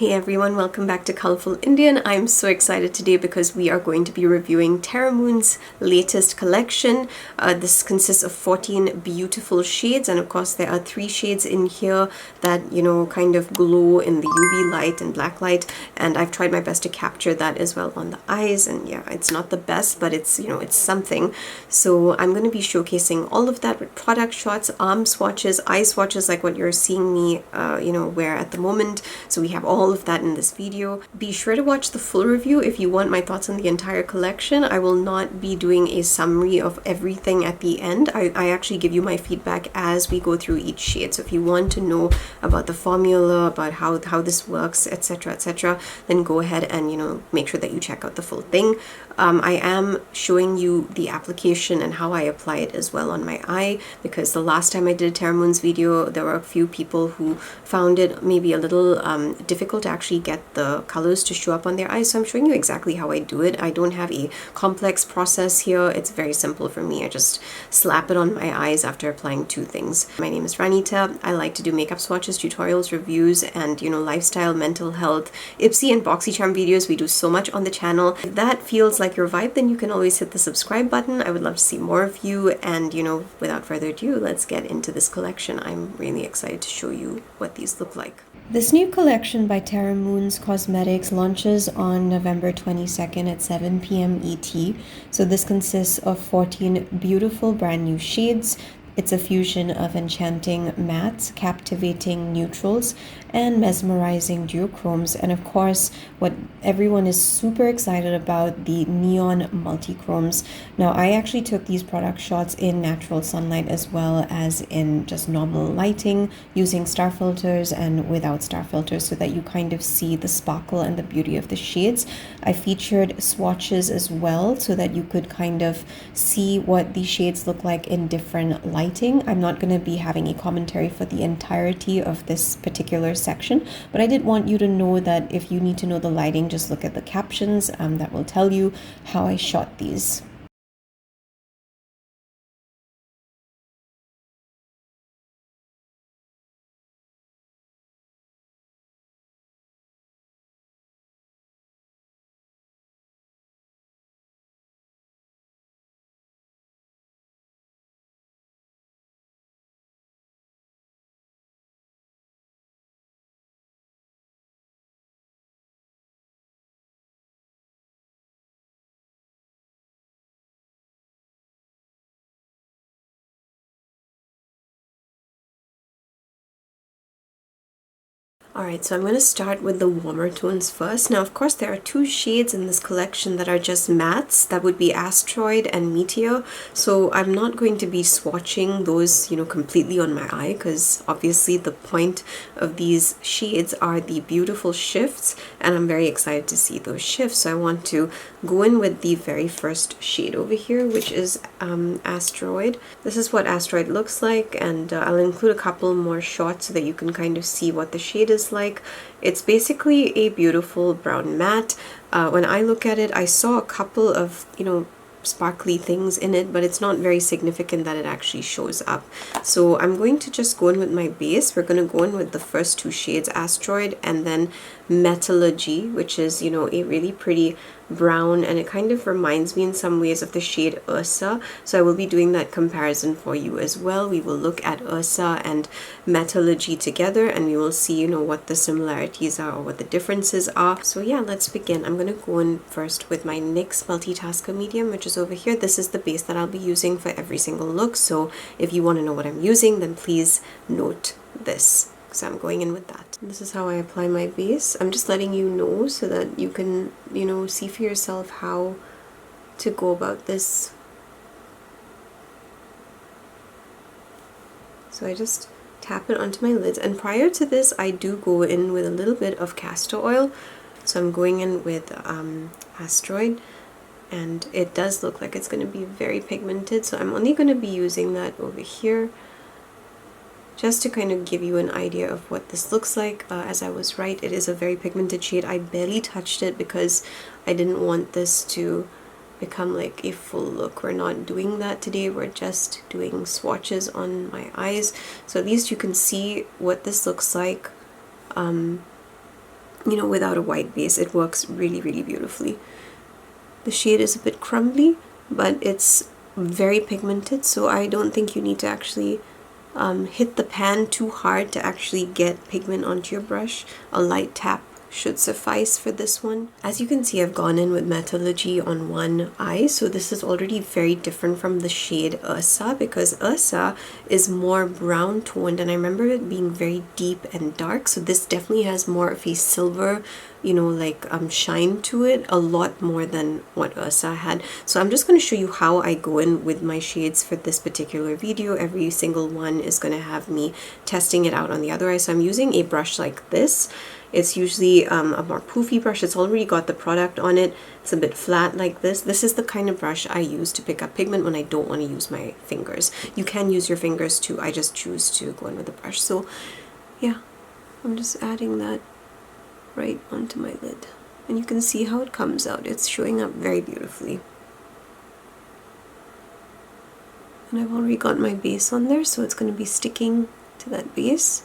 Hey everyone, welcome back to Colourful Indian. I'm so excited today because we are going to be reviewing Terra Moons' latest collection. This consists of 14 beautiful shades, and of course there are 3 shades in here that, kind of glow in the UV light and black light, and I've tried my best to capture that as well on the eyes. And yeah, it's not the best, but it's, it's something. So I'm going to be showcasing all of that with product shots, arm swatches, eye swatches like what you're seeing me, wear at the moment. So we have all of that in this video. Be sure to watch the full review if you want my thoughts on the entire collection. I will not be doing a summary of everything at the end. I actually give you my feedback as we go through each shade. So if you want to know about the formula, about how this works, etc., then go ahead and make sure that you check out the full thing. I am showing you the application and how I apply it as well on my eye, because the last time I did a Terra Moons video, there were a few people who found it maybe a little difficult to actually get the colors to show up on their eyes. So I'm showing you exactly how I do it. I don't have a complex process here. It's very simple for me. I just slap it on my eyes after applying 2 things. My name is Ranita. I like to do makeup swatches, tutorials, reviews, and lifestyle, mental health, Ipsy and BoxyCharm videos. We do so much on the channel. If that feels like your vibe, then you can always hit the subscribe button. I would love to see more of you. And without further ado, let's get into this collection. I'm really excited to show you what these look like. This new collection by Terra Moons Cosmetics launches on November 22nd at 7 p.m. ET. So this consists of 14 beautiful brand new shades. It's a fusion of enchanting mattes, captivating neutrals, and mesmerizing duochromes, and of course what everyone is super excited about, the neon multichromes. Now I actually took these product shots in natural sunlight as well as in just normal lighting, using star filters and without star filters, so that you kind of see the sparkle and the beauty of the shades. I featured swatches as well so that you could kind of see what these shades look like in different lighting. I'm not going to be having a commentary for the entirety of this particular section, but I did want you to know that if you need to know the lighting, just look at the captions that will tell you how I shot these. Alright, so I'm going to start with the warmer tones first. Now, of course, there are 2 shades in this collection that are just mattes. That would be Asteroid and Meteor. So I'm not going to be swatching those, completely on my eye, because obviously the point of these shades are the beautiful shifts, and I'm very excited to see those shifts. So I want to go in with the very first shade over here, which is Asteroid. This is what Asteroid looks like, and I'll include a couple more shots so that you can kind of see what the shade is like. It's basically a beautiful brown matte. When I look at it, I saw a couple of sparkly things in it, but it's not very significant that it actually shows up. So I'm going to just go in with my base. We're going to go in with the first 2 shades, Asteroid and then Metallurgy, which is a really pretty brown, and it kind of reminds me in some ways of the shade Ursa. So I will be doing that comparison for you as well. We will look at Ursa and Metallurgy together, and we will see what the similarities are or what the differences are. So yeah, let's begin. I'm going to go in first with my NYX Multitasker Medium, which is over here. This is the base that I'll be using for every single look. So if you want to know what I'm using, then please note this. So I'm going in with that. This is how I apply my base. I'm just letting you know so that you can, see for yourself how to go about this. So I just tap it onto my lids, and prior to this I do go in with a little bit of castor oil. So I'm going in with Asteroid, and it does look like it's going to be very pigmented, so I'm only going to be using that over here, just to kind of give you an idea of what this looks like. As I was right, it is a very pigmented shade. I barely touched it because I didn't want this to become like a full look. We're not doing that today. We're just doing swatches on my eyes. So at least you can see what this looks like you know, without a white base. It works really, really beautifully. The shade is a bit crumbly, but it's very pigmented, so I don't think you need to actually hit the pan too hard to actually get pigment onto your brush. A light tap should suffice for this one. As you can see, I've gone in with Metallurgy on one eye, so this is already very different from the shade Ursa, because Ursa is more brown toned, and I remember it being very deep and dark, so this definitely has more of a silver, you know, like shine to it, a lot more than what Ursa had. So I'm just going to show you how I go in with my shades for this particular video. Every single one is going to have me testing it out on the other eye. So I'm using a brush like this. It's usually a more poofy brush. It's already got the product on it. It's a bit flat like this. This is the kind of brush I use to pick up pigment when I don't want to use my fingers. You can use your fingers too. I just choose to go in with the brush. So yeah, I'm just adding that right onto my lid. And you can see how it comes out. It's showing up very beautifully. And I've already got my base on there, so it's going to be sticking to that base.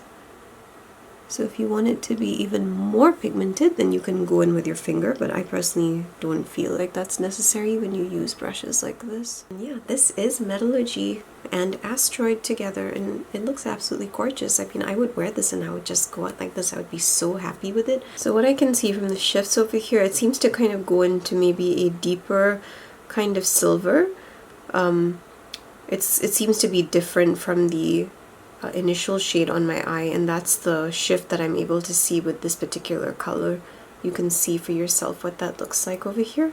So if you want it to be even more pigmented, then you can go in with your finger, but I personally don't feel like that's necessary when you use brushes like this. And yeah, this is Metallurgy and Asteroid together, and it looks absolutely gorgeous. I mean, I would wear this and I would just go out like this. I would be so happy with it. So what I can see from the shifts over here, it seems to kind of go into maybe a deeper kind of silver. It seems to be different from the initial shade on my eye, and that's the shift that I'm able to see with this particular color. You can see for yourself what that looks like over here.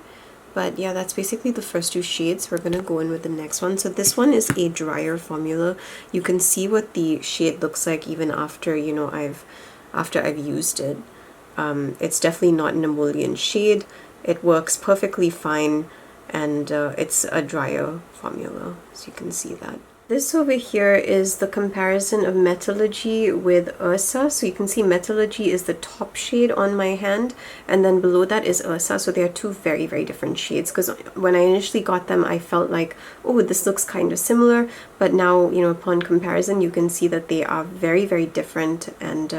But yeah, that's basically the first two shades. We're gonna go in with the next one. So this one is a drier formula. You can see what the shade looks like even after, you know, after I've used it. It's definitely not an emollient shade. It works perfectly fine, and it's a drier formula, so you can see that. This over here is the comparison of Metallurgy with Ursa. So you can see Metallurgy is the top shade on my hand, and then below that is Ursa. So they are two very, very different shades, because when I initially got them, I felt like, oh, this looks kind of similar. But now, you know, upon comparison, you can see that they are very, very different. And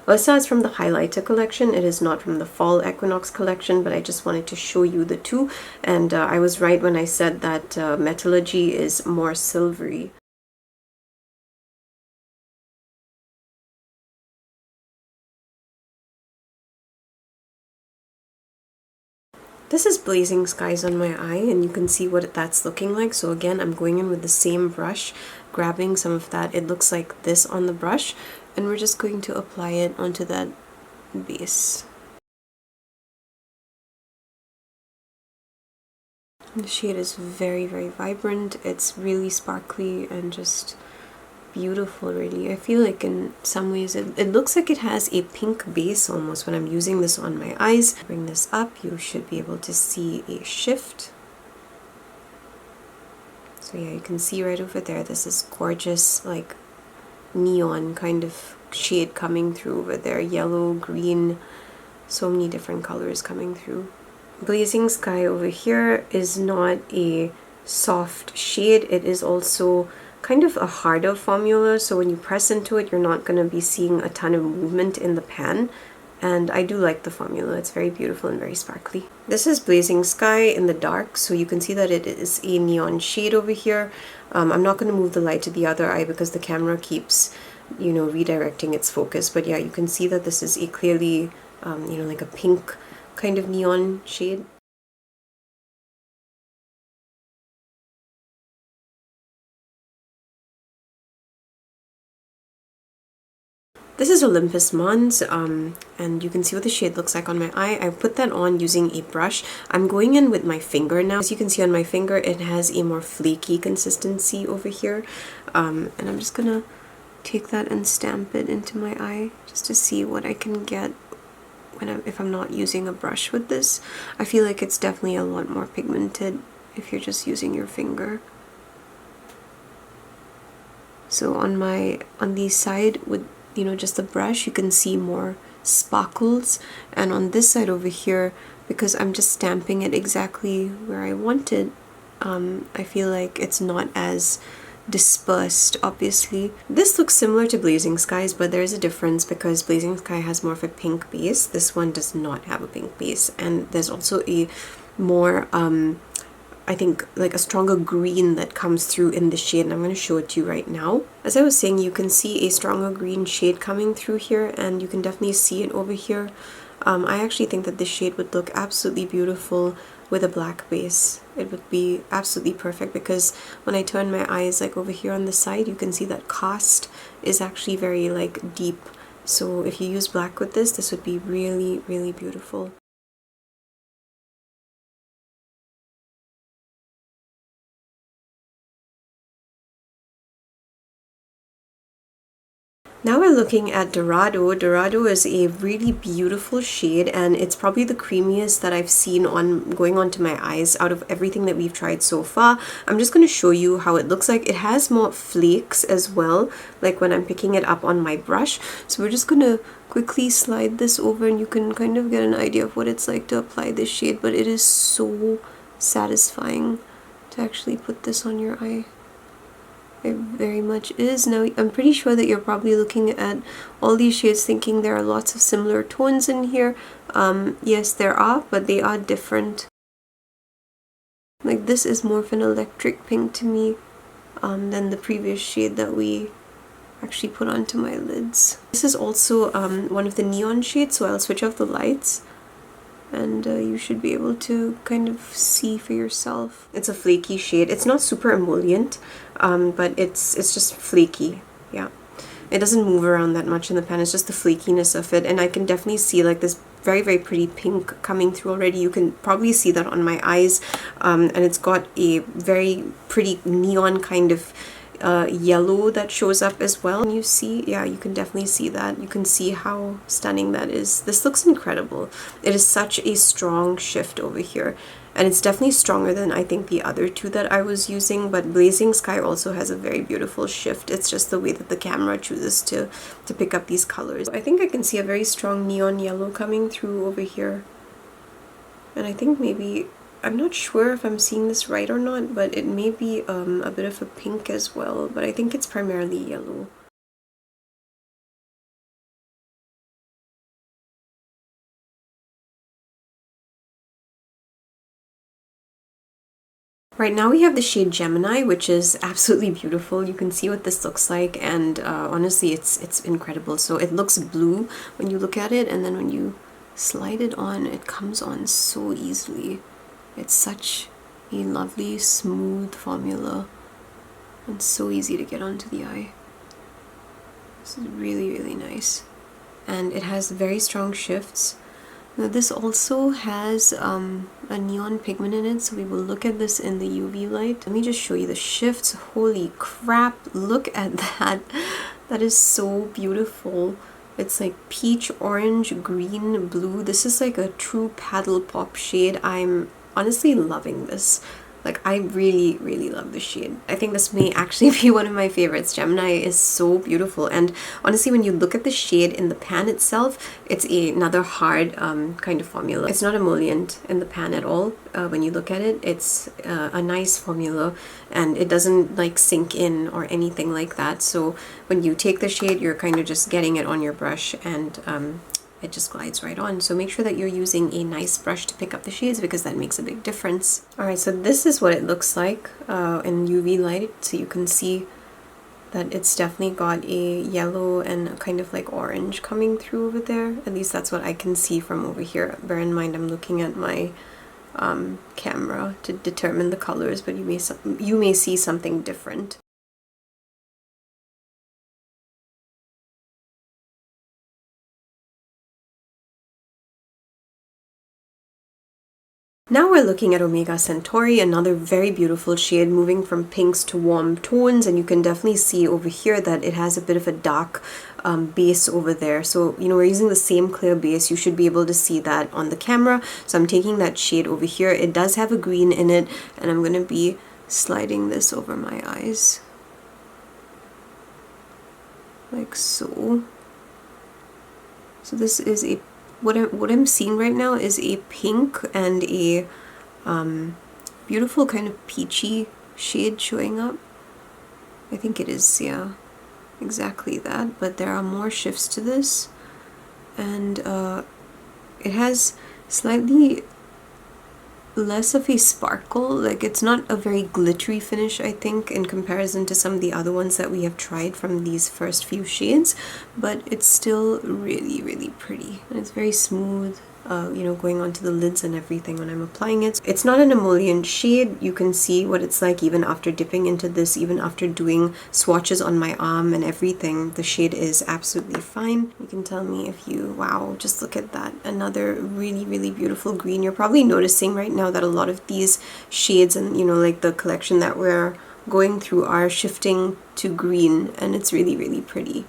Ursa is from the Highlighter collection. It is not from the Fall Equinox collection, but I just wanted to show you the two. And I was right when I said that Metallurgy is more silvery. This is Blazing Skies on my eye, and you can see what that's looking like. So again, I'm going in with the same brush, grabbing some of that. It looks like this on the brush, and we're just going to apply it onto that base. The shade is very, very vibrant. It's really sparkly and just beautiful, really. I feel like in some ways it looks like it has a pink base almost when I'm using this on my eyes. Bring this up, you should be able to see a shift. So yeah, you can see right over there, this is gorgeous, like neon kind of shade coming through over there. Yellow, green, so many different colors coming through. Blazing Sky over here is not a soft shade. It is also kind of a harder formula, so when you press into it, you're not going to be seeing a ton of movement in the pan. And I do like the formula. It's very beautiful and very sparkly. This is Blazing Sky in the dark, so you can see that it is a neon shade over here. I'm not going to move the light to the other eye because the camera keeps, you know, redirecting its focus. But yeah, you can see that this is a clearly, you know, like a pink kind of neon shade. This is Olympus Mons, and you can see what the shade looks like on my eye. I put that on using a brush. I'm going in with my finger now. As you can see on my finger, it has a more flaky consistency over here. And I'm just gonna take that and stamp it into my eye just to see what I can get if I'm not using a brush with this. I feel like it's definitely a lot more pigmented if you're just using your finger. So on the side with, you know, just the brush, you can see more sparkles, and on this side over here, because I'm just stamping it exactly where I want it, I feel like it's not as dispersed, obviously. This looks similar to Blazing Skies, but there is a difference because Blazing Sky has more of a pink base. This one does not have a pink base, and there's also a more I think like a stronger green that comes through in the shade, and I'm going to show it to you right now. As I was saying, you can see a stronger green shade coming through here, and you can definitely see it over here. I actually think that this shade would look absolutely beautiful with a black base. It would be absolutely perfect because when I turn my eyes like over here on the side, you can see that cast is actually very like deep. So if you use black with this would be really, really beautiful. Now we're looking at Dorado. Dorado is a really beautiful shade, and it's probably the creamiest that I've seen on going onto my eyes out of everything that we've tried so far. I'm just going to show you how it looks like. It has more flakes as well, like when I'm picking it up on my brush. So we're just going to quickly slide this over, and you can kind of get an idea of what it's like to apply this shade, but it is so satisfying to actually put this on your eye. It very much is. Now, I'm pretty sure that you're probably looking at all these shades thinking there are lots of similar tones in here. Yes, there are, but they are different. Like, this is more of an electric pink to me than the previous shade that we actually put onto my lids. This is also one of the neon shades, so I'll switch off the lights. And you should be able to kind of see for yourself. It's a flaky shade. It's not super emollient, but it's just flaky. Yeah, it doesn't move around that much in the pan. It's just the flakiness of it, and I can definitely see like this very, very pretty pink coming through already. You can probably see that on my eyes, and it's got a very pretty neon kind of yellow that shows up as well. And you see, yeah, you can definitely see that. You can see how stunning that is. This looks incredible. It is such a strong shift over here, and it's definitely stronger than I think the other two that I was using, but Blazing Sky also has a very beautiful shift. It's just the way that the camera chooses to pick up these colors. I think I can see a very strong neon yellow coming through over here, and I think maybe, I'm not sure if I'm seeing this right or not, but it may be a bit of a pink as well, but I think it's primarily yellow. Right now we have the shade Gemini, which is absolutely beautiful. You can see what this looks like, and honestly it's incredible. So it looks blue when you look at it, and then when you slide it on, it comes on so easily. It's such a lovely, smooth formula, and so easy to get onto the eye. This is really, really nice. And it has very strong shifts. Now this also has a neon pigment in it, so we will look at this in the UV light. Let me just show you the shifts. Holy crap, look at that. That is so beautiful. It's like peach, orange, green, blue. This is like a true paddle pop shade. I'm honestly loving this. Like, I really, really love this shade. I think this may actually be one of my favorites. Gemini is so beautiful, and honestly, when you look at the shade in the pan itself, it's another hard kind of formula. It's not emollient in the pan at all. When you look at it, it's a nice formula, and it doesn't like sink in or anything like that. So when you take the shade, you're kind of just getting it on your brush, and it just glides right on. So make sure that you're using a nice brush to pick up the shades, because that makes a big difference. Alright, so this is what it looks like in UV light. So you can see that it's definitely got a yellow and a kind of like orange coming through over there. At least that's what I can see from over here. Bear in mind, I'm looking at my camera to determine the colors, but you may see something different. Now we're looking at Omega Centauri, another very beautiful shade, moving from pinks to warm tones, and you can definitely see over here that it has a bit of a dark base over there. So, you know, we're using the same clear base. You should be able to see that on the camera. So I'm taking that shade over here. It does have a green in it, and I'm going to be sliding this over my eyes. Like so. So this is a what I'm seeing right now is a pink and a beautiful kind of peachy shade showing up. I think it is, yeah, exactly that. But there are more shifts to this, and it has slightly less of a sparkle. Like, it's not a very glittery finish, I think, in comparison to some of the other ones that we have tried from these first few shades, but it's still really, really pretty, and it's very smooth, you know, going onto the lids and everything when I'm applying it. It's not an emollient shade. You can see what it's like even after dipping into this, even after doing swatches on my arm and everything. The shade is absolutely fine. You can tell me if you, wow, just look at that. Another really, really beautiful green. You're probably noticing right now that a lot of these shades and, you know, like the collection that we're going through are shifting to green, and it's really, really pretty.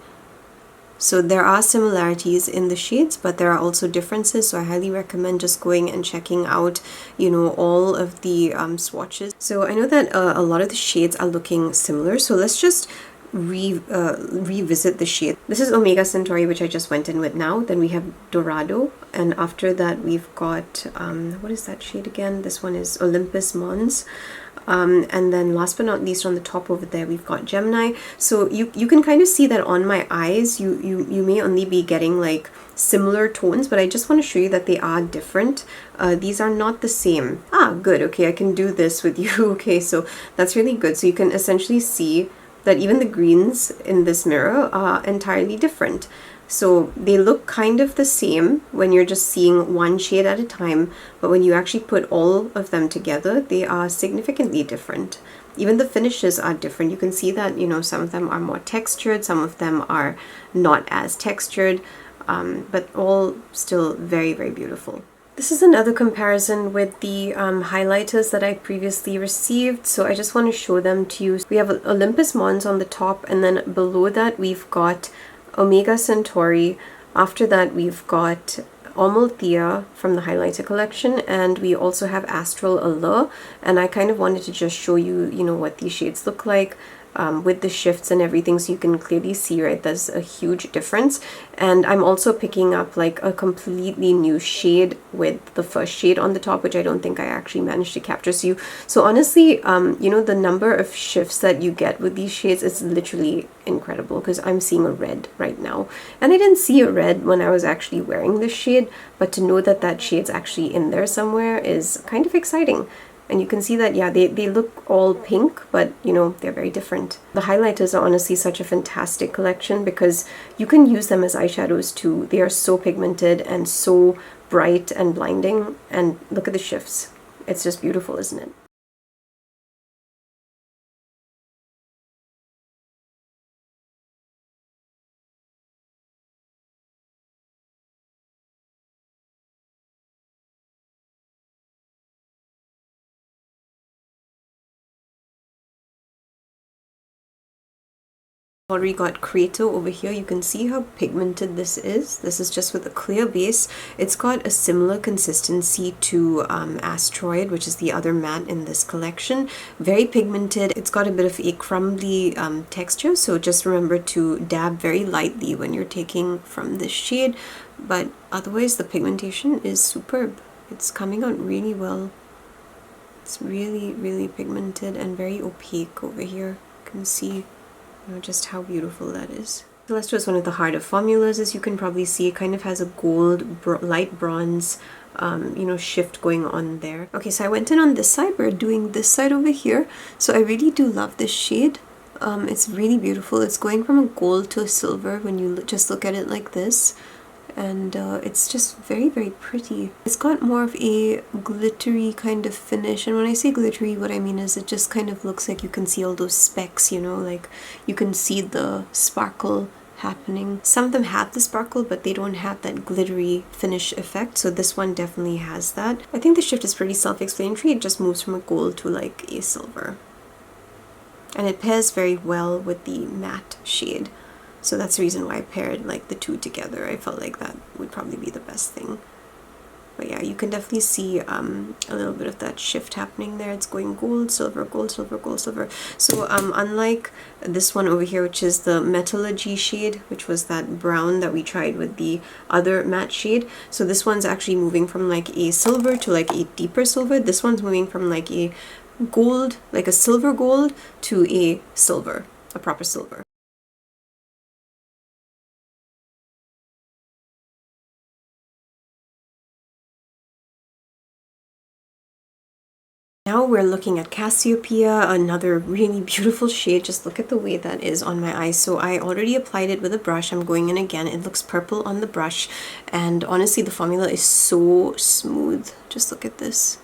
So there are similarities in the shades, but there are also differences. So I highly recommend just going and checking out, you know, all of the swatches. So I know that a lot of the shades are looking similar. So let's just revisit the shade. This is Omega Centauri, which I just went in with now. Then we have Dorado, and after that we've got what is that shade again? This one is Olympus Mons. And then last but not least, on the top over there we've got Gemini. So you can kind of see that on my eyes. You may only be getting like similar tones, but I just want to show you that they are different. These are not the same. Good. Okay, I can do this with you. Okay, so that's really good. So you can essentially see that even the greens in this mirror are entirely different. So they look kind of the same when you're just seeing one shade at a time, but when you actually put all of them together, they are significantly different. Even the finishes are different. You can see that, you know, some of them are more textured, some of them are not as textured, but all still very, very beautiful. This is another comparison with the highlighters that I previously received, so I just want to show them to you. We have Olympus Mons on the top, and then below that we've got Omega Centauri. After that we've got Amalthea from the highlighter collection, and we also have Astral Allure, and I kind of wanted to just show you, you know, what these shades look like with the shifts and everything, so you can clearly see, right, there's a huge difference. And I'm also picking up like a completely new shade with the first shade on the top, which I don't think I actually managed to capture. So honestly, you know, the number of shifts that you get with these shades is literally incredible, because I'm seeing a red right now, and I didn't see a red when I was actually wearing this shade, but to know that that shade's actually in there somewhere is kind of exciting. And you can see that, yeah, they look all pink, but, you know, they're very different. The highlighters are honestly such a fantastic collection because you can use them as eyeshadows too. They are so pigmented and so bright and blinding. And look at the shifts. It's just beautiful, isn't it? Already got Creato over here. You can see how pigmented this is. This is just with a clear base. It's got a similar consistency to Asteroid, which is the other matte in this collection. Very pigmented. It's got a bit of a crumbly texture, so just remember to dab very lightly when you're taking from this shade, but otherwise the pigmentation is superb. It's coming out really well. It's really, really pigmented and very opaque over here. You can see, you know, just how beautiful that is. Telesto is one of the harder formulas, as you can probably see. It kind of has a gold, light bronze, you know, shift going on there. Okay, so I went in on this side. We're doing this side over here. So I really do love this shade. It's really beautiful. It's going from a gold to a silver when you just look at it like this. And it's just very, very pretty. It's got more of a glittery kind of finish, and when I say glittery, what I mean is it just kind of looks like you can see all those specks, you know, like you can see the sparkle happening. Some of them have the sparkle, but they don't have that glittery finish effect, so this one definitely has that. I think the shift is pretty self-explanatory. It just moves from a gold to like a silver, and it pairs very well with the matte shade. So that's the reason why I paired like the two together. I felt like that would probably be the best thing. But yeah, you can definitely see a little bit of that shift happening there. It's going gold, silver, gold, silver, gold, silver. So unlike this one over here, which is the Metallurgy shade, which was that brown that we tried with the other matte shade. So this one's actually moving from like a silver to like a deeper silver. This one's moving from like a gold, like a silver gold, to a silver. a proper silver. Now we're looking at Cassiopeia, another really beautiful shade. Just look at the way that is on my eyes. So I already applied it with a brush. I'm going in again. It looks purple on the brush. And honestly, the formula is so smooth. Just look at this.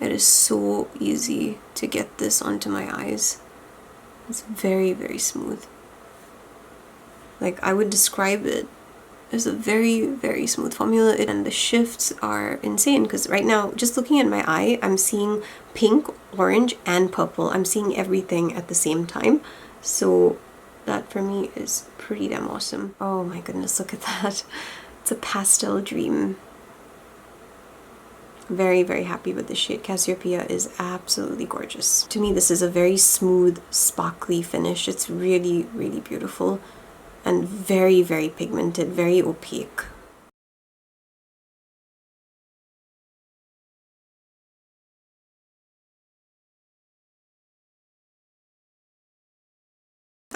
It is so easy to get this onto my eyes. It's very, very smooth. Like, I would describe it as a very, very smooth formula, and the shifts are insane because right now, just looking at my eye, I'm seeing pink, orange, and purple. I'm seeing everything at the same time. So that for me is pretty damn awesome. Oh my goodness, look at that. It's a pastel dream. Very, very happy with this shade. Cassiopeia is absolutely gorgeous. To me, this is a very smooth, sparkly finish. It's really, really beautiful. And very, very pigmented, very opaque.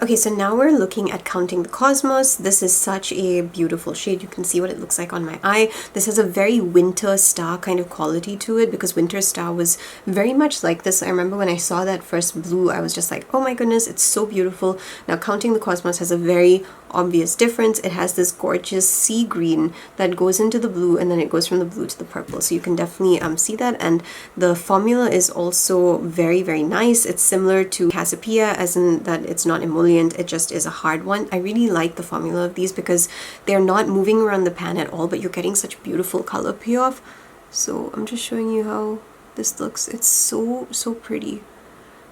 Okay, so now we're looking at Counting the Cosmos. This is such a beautiful shade. You can see what it looks like on my eye. This has a very winter star kind of quality to it because winter star was very much like this. I remember when I saw that first blue, I was just like, oh my goodness, it's so beautiful. Now Counting the Cosmos has a very obvious difference. It has this gorgeous sea green that goes into the blue and then it goes from the blue to the purple. So you can definitely see that. And the formula is also very, very nice. It's similar to Cassiopeia, as in that it's not emollient, it just is a hard one. I really like the formula of these because they're not moving around the pan at all, but you're getting such beautiful color payoff. So I'm just showing you how this looks. It's so, so pretty.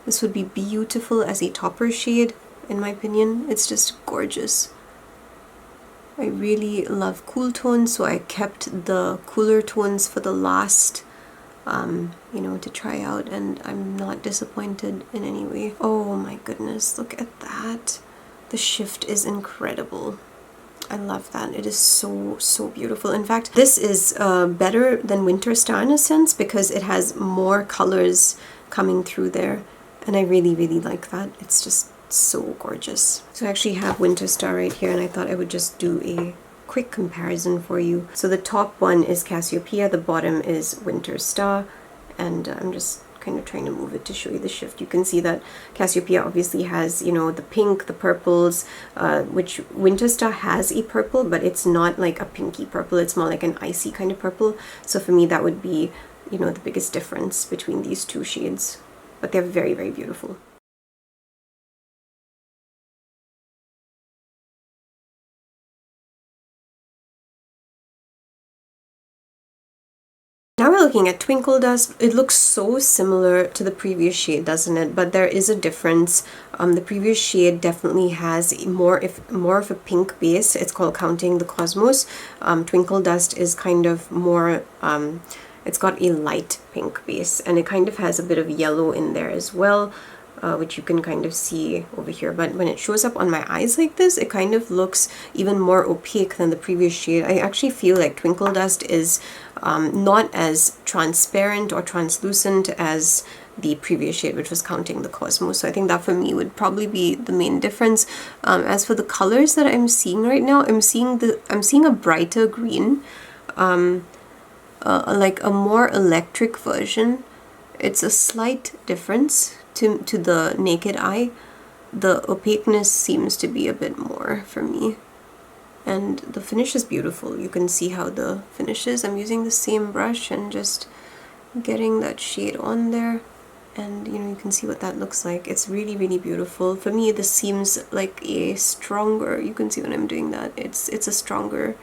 This would be beautiful as a topper shade, in my opinion. It's just gorgeous. I really love cool tones, so I kept the cooler tones for the last, you know, to try out, and I'm not disappointed in any way. Oh my goodness, look at that. The shift is incredible. I love that. It is so, so beautiful. In fact, this is better than Winter Star in a sense because it has more colors coming through there, and I really, really like that. It's just so gorgeous. So I actually have Winter Star right here, and I thought I would just do a quick comparison for you. So the top one is Cassiopeia, the bottom is Winter Star, and I'm just kind of trying to move it to show you the shift. You can see that Cassiopeia obviously has, you know, the pink, the purples, which Winter Star has a purple, but it's not like a pinky purple. It's more like an icy kind of purple. So for me, that would be, you know, the biggest difference between these two shades. But they're very, very beautiful. Now we're looking at Twinkle Dust. It looks so similar to the previous shade, doesn't it? But there is a difference. The previous shade definitely has more of a pink base. It's called Counting the Cosmos. Twinkle Dust is kind of more, it's got a light pink base, and it kind of has a bit of yellow in there as well. Which you can kind of see over here, but when it shows up on my eyes like this, it kind of looks even more opaque than the previous shade. I actually feel like Twinkle Dust is not as transparent or translucent as the previous shade, which was Counting the Cosmos. So I think that for me would probably be the main difference. As for the colors that I'm seeing right now, I'm seeing a brighter green, like a more electric version. It's a slight difference to the naked eye. The opaqueness seems to be a bit more for me. And the finish is beautiful. You can see how the finish is. I'm using the same brush and just getting that shade on there. And you know, you can see what that looks like. It's really, really beautiful. For me, this seems like a stronger, you can see when I'm doing that, it's a stronger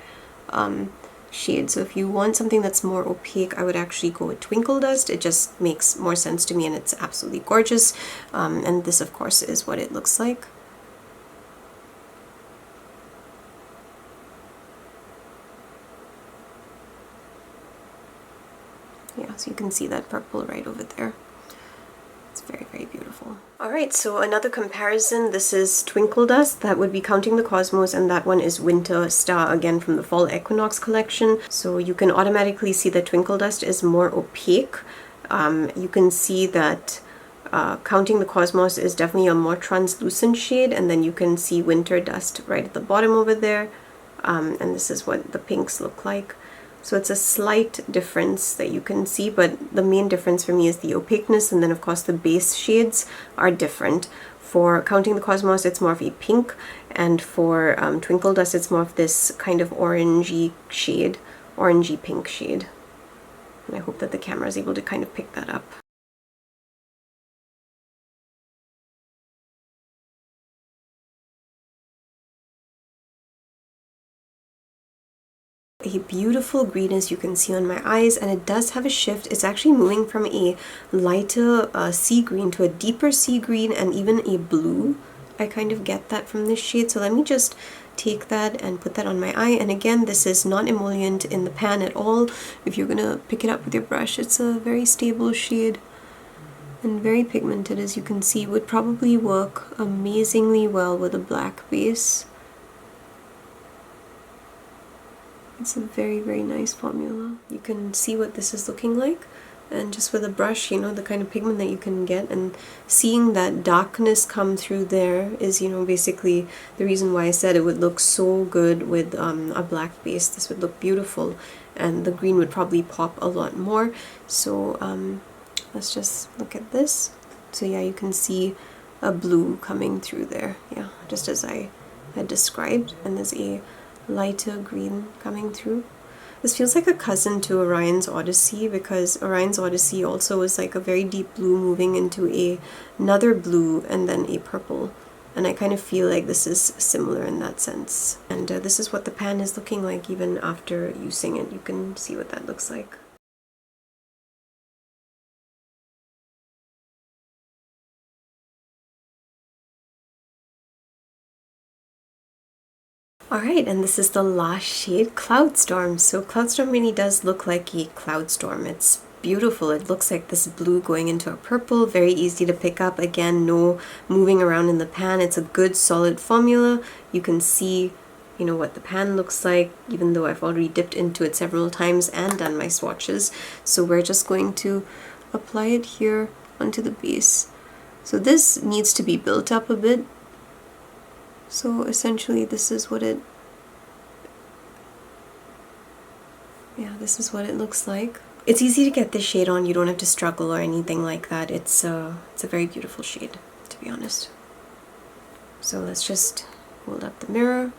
shade. So if you want something that's more opaque, I would actually go with Twinkle Dust. It just makes more sense to me, and it's absolutely gorgeous. And this, of course, is what it looks like. Yeah, so you can see that purple right over there. It's very, very beautiful. Alright, so another comparison. This is Twinkle Dust. That would be Counting the Cosmos, and that one is Winter Star, again from the Fall Equinox collection. So you can automatically see that Twinkle Dust is more opaque. You can see that Counting the Cosmos is definitely a more translucent shade, and then you can see Winter Dust right at the bottom over there. And this is what the pinks look like. So it's a slight difference that you can see, but the main difference for me is the opaqueness, and then of course the base shades are different. For Counting the Cosmos, it's more of a pink, and for Twinkle Dust, it's more of this kind of orangey shade, orangey pink shade. And I hope that the camera is able to kind of pick that up. A beautiful green, as you can see on my eyes, and it does have a shift. It's actually moving from a lighter sea green to a deeper sea green and even a blue. I kind of get that from this shade, so let me just take that and put that on my eye. And again, this is not emollient in the pan at all. If you're gonna pick it up with your brush, it's a very stable shade and very pigmented, as you can see. Would probably work amazingly well with a black base. It's a very, very nice formula. You can see what this is looking like, and just with a brush, you know, the kind of pigment that you can get, and seeing that darkness come through there is, you know, basically the reason why I said it would look so good with a black base. This would look beautiful, and the green would probably pop a lot more. So let's just look at this. So yeah, you can see a blue coming through there, yeah, just as I had described, and there's a lighter green coming through. This feels like a cousin to Orion's Odyssey, because Orion's Odyssey also was like a very deep blue moving into another blue and then a purple, and I kind of feel like this is similar in that sense. And this is what the pan is looking like even after using it. You can see what that looks like. Alright, and this is the last shade, Cloudstorm. So Cloudstorm really does look like a cloud storm. It's beautiful. It looks like this blue going into a purple, very easy to pick up. Again, no moving around in the pan. It's a good solid formula. You can see, you know, what the pan looks like, even though I've already dipped into it several times and done my swatches. So we're just going to apply it here onto the base. So this needs to be built up a bit. So essentially this is what it, yeah, this is what it looks like. It's easy to get this shade on. You don't have to struggle or anything like that. It's a very beautiful shade, to be honest. So let's just hold up the mirror,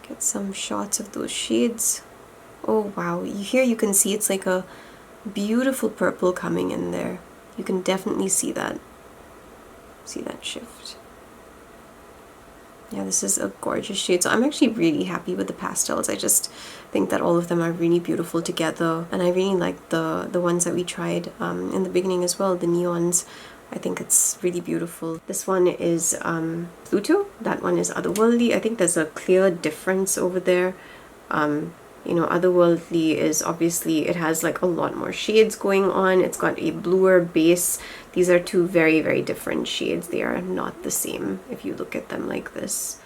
get some shots of those shades. Oh wow, here you can see it's like a beautiful purple coming in there. You can definitely see that shift. Yeah, this is a gorgeous shade. So I'm actually really happy with the pastels. I just think that all of them are really beautiful together. And I really like the ones that we tried in the beginning as well, the neons. I think it's really beautiful. This one is Pluto. That one is Otherworldly. I think there's a clear difference over there. You know, Otherworldly is obviously, it has like a lot more shades going on. It's got a bluer base. These are two very, very different shades. They are not the same if you look at them like this.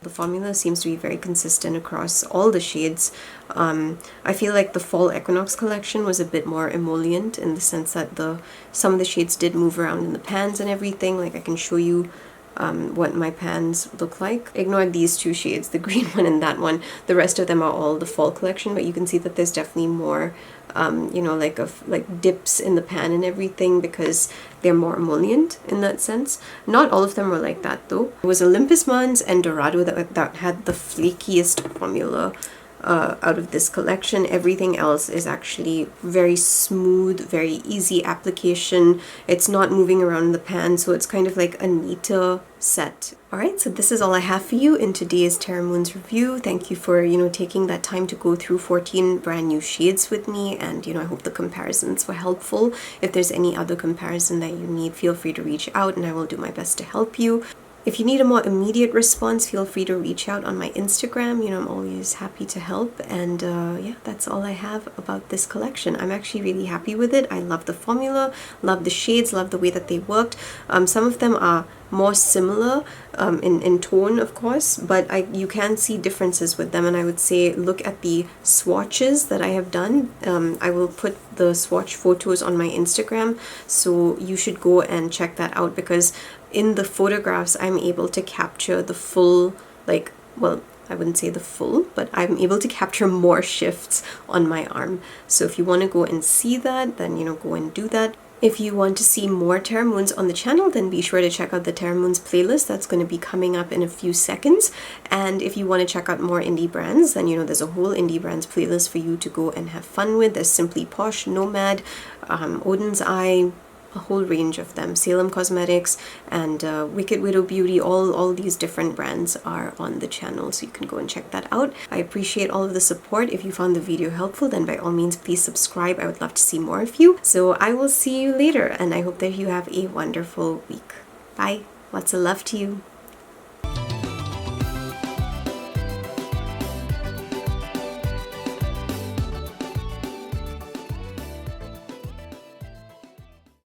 The formula seems to be very consistent across all the shades. I feel like the Fall Equinox collection was a bit more emollient in the sense that some of the shades did move around in the pans and everything. Like I can show you what my pans look like. Ignore these two shades, the green one and that one. The rest of them are all the fall collection, but you can see that there's definitely more, you know, like dips in the pan and everything because they're more emollient in that sense. Not all of them were like that though. It was Olympus, Mons, and Dorado that had the flakiest formula out of this collection. Everything else is actually very smooth, very easy application. It's not moving around in the pan, so it's kind of like a neater set. Alright, so this is all I have for you in today's Terra Moons review. Thank you for, you know, taking that time to go through 14 brand new shades with me, and, you know, I hope the comparisons were helpful. If there's any other comparison that you need, feel free to reach out and I will do my best to help you. If you need a more immediate response, feel free to reach out on my Instagram. You know, I'm always happy to help. And yeah, that's all I have about this collection. I'm actually really happy with it. I love the formula, love the shades, love the way that they worked. Some of them are more similar in tone, of course, but you can see differences with them. And I would say look at the swatches that I have done. I will put the swatch photos on my Instagram, so you should go and check that out, because in the photographs I'm able to capture the full, like, well, I wouldn't say the full, but I'm able to capture more shifts on my arm. So if you want to go and see that, then, you know, go and do that. If you want to see more Terra Moons on the channel, then be sure to check out the Terra Moons playlist. That's going to be coming up in a few seconds. And if you want to check out more indie brands, then, you know, there's a whole indie brands playlist for you to go and have fun with. There's Simply Posh, Nomad, Odin's Eye, a whole range of them. Salem Cosmetics and Wicked Widow Beauty, all these different brands are on the channel, so you can go and check that out. I appreciate all of the support. If you found the video helpful, then by all means please subscribe. I would love to see more of you. So I will see you later, and I hope that you have a wonderful week. Bye. Lots of love to you.